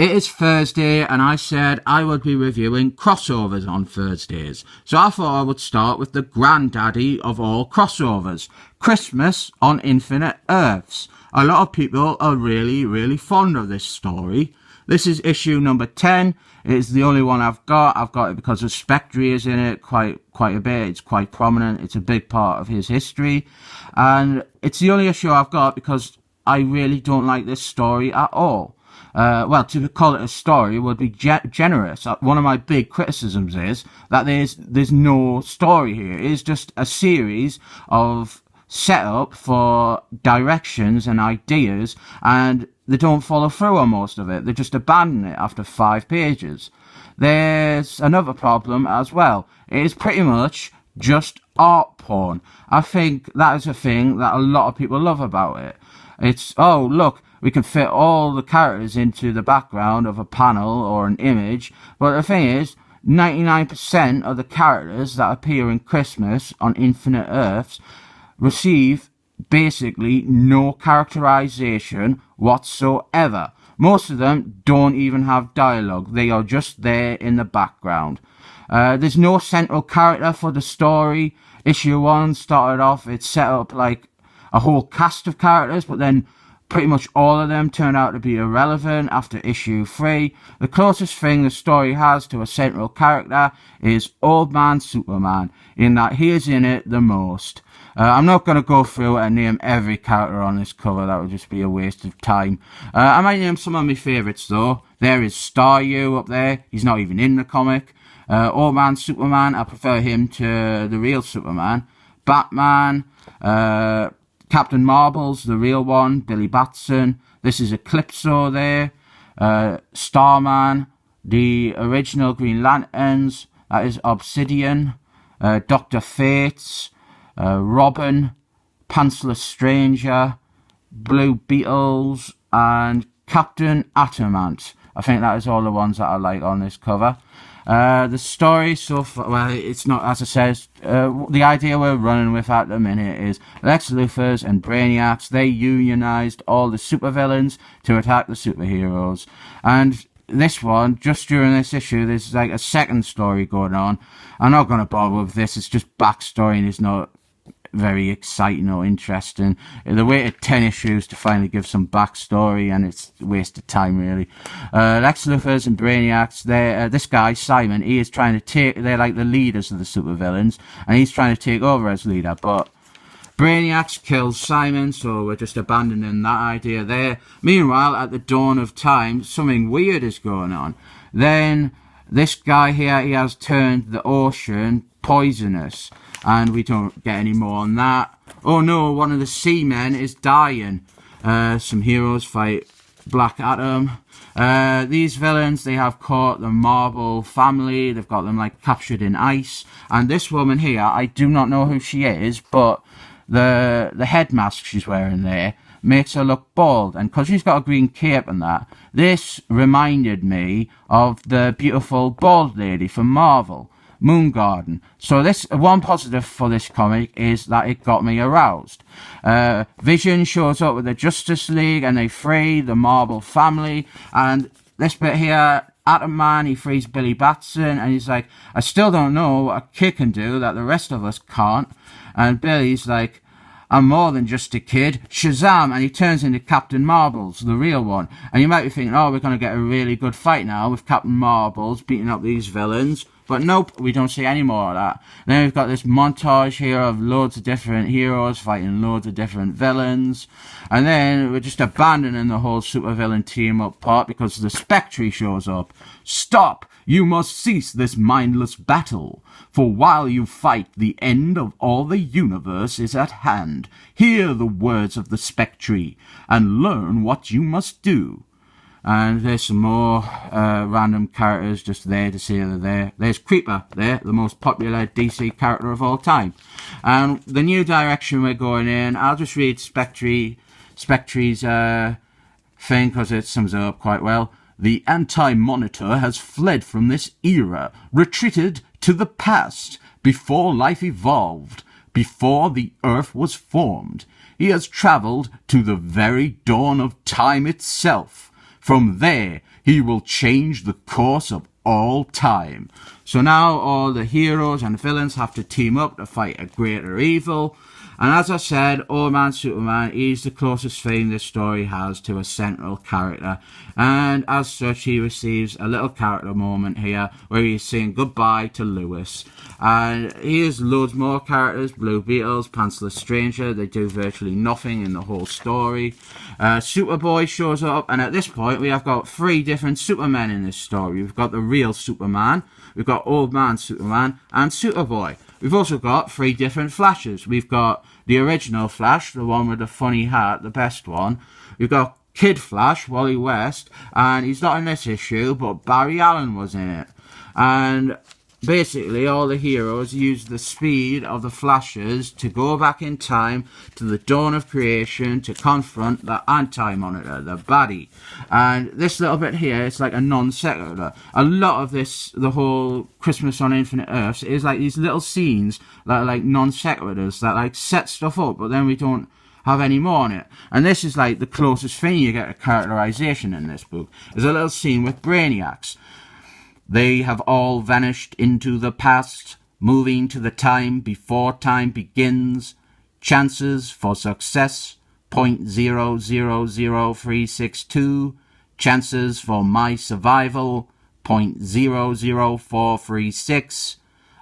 It is Thursday, and I said I would be reviewing crossovers on Thursdays. So I thought I would start with the granddaddy of all crossovers, Christmas on Infinite Earths. A lot of people are really fond of this story. This is issue number 10. It's the only one I've got. I've got it because of Spectre is in it quite a bit. It's quite prominent. It's a big part of his history. And it's the only issue I've got because I really don't like this story at all. Well, to call it a story would be generous. One of my big criticisms is that there's no story here. It is just a series of setup for directions and ideas, and they don't follow through on most of it. They just abandon it after 5 pages. There's another problem as well. It is pretty much just art porn. I think that is a thing that a lot of people love about it. It's, oh, look, we can fit all the characters into the background of a panel or an image, but the thing is, 99% of the characters that appear in Christmas on Infinite Earths receive basically no characterization whatsoever. Most of them don't even have dialogue. They are just there in the background. There's no central character for the story. Issue 1 started off, it's set up like a whole cast of characters, but then pretty much all of them turned out to be irrelevant after issue 3. The closest thing the story has to a central character is Old Man Superman, in that he is in it the most. I'm not going to go through and name every character on this cover. That would just be a waste of time. I might name some of my favourites though. There is Staryu up there. He's not even in the comic. Old Man Superman, I prefer him to the real Superman. Batman, Captain Marvel's the real one, Billy Batson. This is Eclipso there. Starman, the original Green Lanterns, that is Obsidian. Dr. Fates, Robin, Pantsless Stranger, Blue Beetles, and Captain Atomant. I think that is all the ones that I like on this cover. The story so far, well, it's not, as I said, the idea we're running with at the minute is Lex Luthors and Brainiacs, they unionized all the supervillains to attack the superheroes. And this one, just during this issue, there's like a second story going on. I'm not going to bother with this, it's just backstory and it's not very exciting or interesting. They waited 10 issues to finally give some backstory, and it's a waste of time, really. Lex Luthors and Brainiacs, this guy, Simon, he is trying to they're like the leaders of the supervillains, and he's trying to take over as leader, but Brainiacs kills Simon, so we're just abandoning that idea there. Meanwhile, at the dawn of time, something weird is going on. Then, this guy here, he has turned the ocean poisonous, and we don't get any more on that. Oh no, one of the seamen is dying. Some heroes fight Black Adam. These villains, they have caught the Marvel family. They've got them like captured in ice. And this woman here, I do not know who she is, but the head mask she's wearing there makes her look bald, and because she's got a green cape and that, this reminded me of the beautiful bald lady from Marvel, Moon Garden. So this one positive for this comic is that it got me aroused. Vision shows up with the Justice League and they free the Marvel family, and this bit here, Atom Man, he frees Billy Batson, and he's like, I still don't know what a kid can do that the rest of us can't. And Billy's like, I'm more than just a kid. Shazam! And he turns into Captain Marbles, the real one. And you might be thinking, oh, we're going to get a really good fight now with Captain Marbles beating up these villains. But nope, we don't see any more of that. And then we've got this montage here of loads of different heroes fighting loads of different villains. And then we're just abandoning the whole supervillain team-up part because the Spectre shows up. Stop! You must cease this mindless battle, for while you fight, the end of all the universe is at hand. Hear the words of the Spectre, and learn what you must do. And there's some more random characters just there to say they're there. There's Creeper there, the most popular DC character of all time. And the new direction we're going in, I'll just read Spectre's thing because it sums it up quite well. The Anti-Monitor has fled from this era, retreated to the past, before life evolved, before the Earth was formed. He has travelled to the very dawn of time itself. From there, he will change the course of all time. So now all the heroes and villains have to team up to fight a greater evil. And as I said, Old Man Superman, he's the closest thing this story has to a central character. And as such, he receives a little character moment here where he's saying goodbye to Lois. And here's loads more characters: Blue Beetles, Pantsless Stranger. They do virtually nothing in the whole story. Superboy shows up, and at this point we have got 3 different Supermen in this story. We've got the real Superman, we've got Old Man Superman, and Superboy. We've also got 3 different Flashes. We've got the original Flash, the one with the funny hat, the best one. We've got Kid Flash, Wally West, and he's not in this issue, but Barry Allen was in it. And basically, all the heroes use the speed of the Flashes to go back in time to the dawn of creation to confront the Anti-Monitor, the baddie. And this little bit here, it's like a non-sequitur. A lot of this, the whole Christmas on Infinite Earths, is like these little scenes that are like non-sequiturs, that like set stuff up, but then we don't have any more on it. And this is like the closest thing you get to characterization in this book. There's a little scene with Brainiacs. They have all vanished into the past, moving to the time before time begins. Chances for success, 0.000362. Chances for my survival, 0.00436.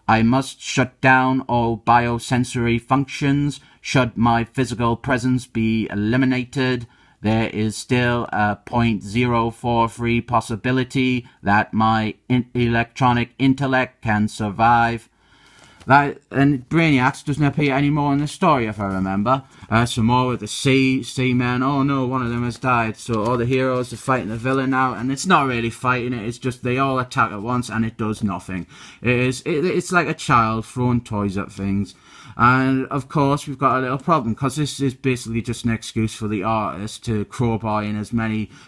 I must shut down all biosensory functions should my physical presence be eliminated. There is still a 0.043 possibility that my electronic intellect can survive. And Brainiacs doesn't appear anymore in the story, if I remember. Some more with the Seamen. Oh no, one of them has died. So all the heroes are fighting the villain now, and it's not really fighting it. It's just they all attack at once, and it does nothing. It's like a child throwing toys at things. And of course, we've got a little problem, because this is basically just an excuse for the artist to crowbar in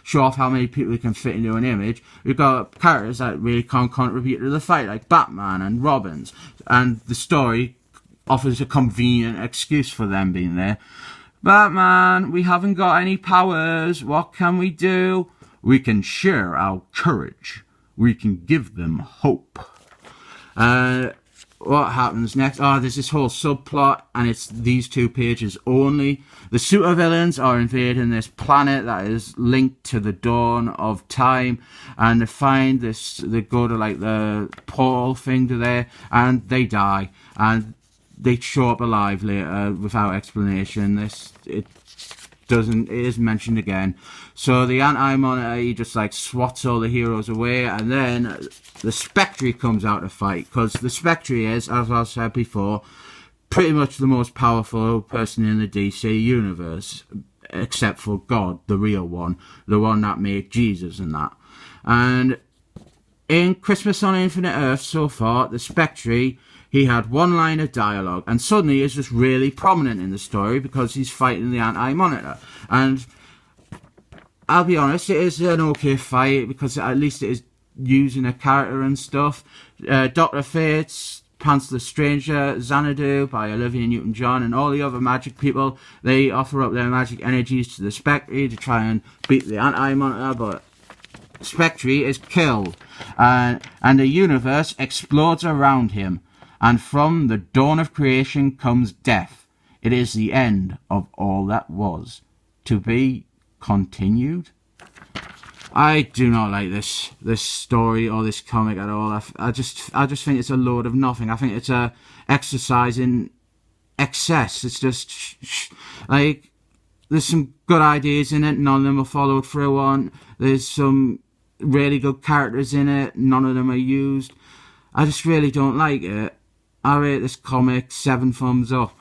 show off how many people he can fit into an image. We've got characters that really can't contribute to the fight, like Batman and Robins, and the story offers a convenient excuse for them being there. Batman, we haven't got any powers. What can we do? We can share our courage. We can give them hope. What happens next? There's this whole subplot, and it's these 2 pages only. The supervillains are invading this planet that is linked to the dawn of time, and they find this. They go to like the portal thing to there, and they die, and they show up alive later without explanation. It is mentioned again. So the Anti-Monitor, he just like swats all the heroes away, and then the Spectre comes out to fight, because the Spectre is, as I said before, pretty much the most powerful person in the DC universe, except for God, the real one, the one that made Jesus and that. And in Christmas on Infinite Earths so far, the Spectre, he had 1 line of dialogue, and suddenly is just really prominent in the story because he's fighting the Anti-Monitor. And I'll be honest, it is an okay fight, because at least it is using a character and stuff. Dr. Fates, Pantsless Stranger, Xanadu by Olivia Newton-John, and all the other magic people, they offer up their magic energies to the Spectre to try and beat the Anti-Monitor, but Spectre is killed, and the universe explodes around him, and from the dawn of creation comes death. It is the end of all that was. To be continued. I do not like this story or this comic at all. I just think it's a load of nothing. I think it's a exercise in excess. It's just like, there's some good ideas in it, none of them are followed through on. There's some really good characters in it, none of them are used. I just really don't like it. I rate this comic 7 thumbs up.